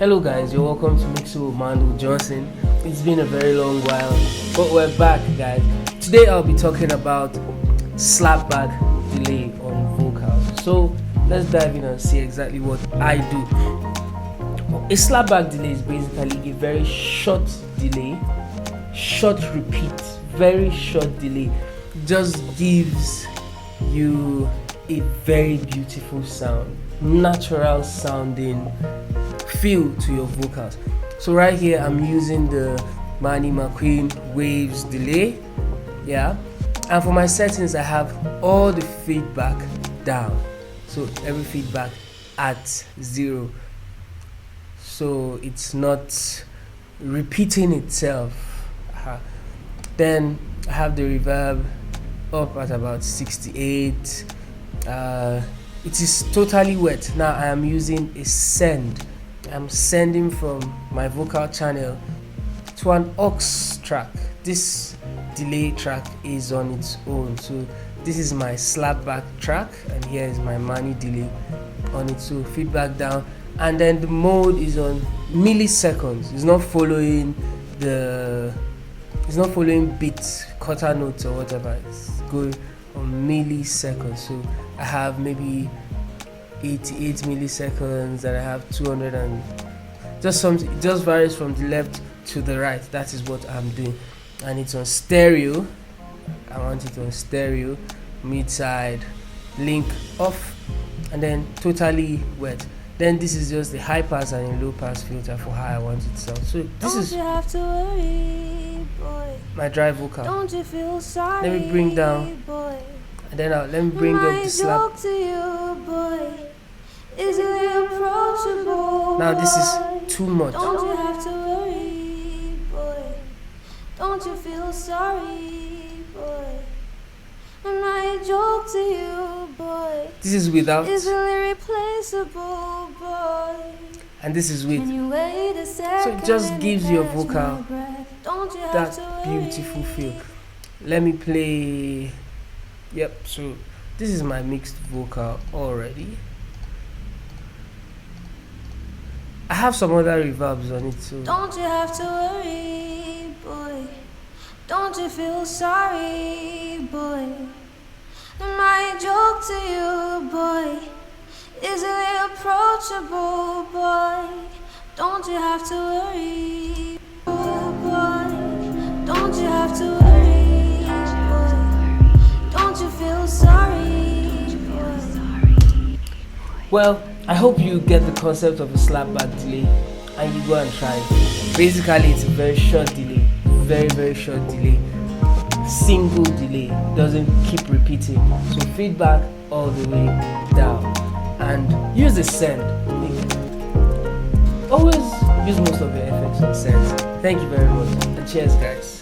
Hello guys, you're welcome to Mixing with Mando Johnson. It's been a very long while, but we're back guys. Today I'll be talking about slapback delay on vocals. So let's dive in and see exactly what I do. A slapback delay is basically a very short delay, short repeat, very short delay. Just gives you a very beautiful sound, natural sounding feel to your vocals. So right here I'm using the Manny McQueen waves delay, and for my settings I have all the feedback down, so every feedback at 0, so it's not repeating itself. Then I have the reverb up at about 68. It is totally wet. Now I am using a send. I'm sending from my vocal channel to an aux track. This delay track is on its own, so this is my slapback track and here is my Manny delay on it. So feedback down, and then the mode is on milliseconds. It's not following beats, quarter notes or whatever. It's going on milliseconds. So I have maybe 88 milliseconds and I have 200 and just something. It just varies from the left to the right. That is what I'm doing, and it's on stereo. I want it on stereo, mid side, link off, and then totally wet. Then this is just the high pass and a low pass filter for how I want it to sound. So this is my dry vocal. Don't you feel sorry, let me bring down, boy. and then let me bring up the slap. To you, boy. Easily approachable. Now this is too much. Don't you have to worry, boy. Don't you feel sorry, boy. And I joke to you, boy. This is without, easily replaceable, boy. and this is with. Can you wait a second? So it just gives your catch vocal my breath? Don't you have that to worry. beautiful feel. Let me play. Yep, so this is my mixed vocal already. I have some other reverbs on it too. Don't you have to worry, boy. Don't you feel sorry, boy. And my joke to you, boy. Easily approachable, boy. Don't you have to worry, boy. Don't you have to worry, boy. Don't you feel sorry, boy. Well, I hope you get the concept of a slapback delay and you go and try it. Basically, it's a very short delay, very short delay, single delay, doesn't keep repeating. So feedback all the way down, and use the send. Always use most of your effects on send. Thank you very much, and cheers guys.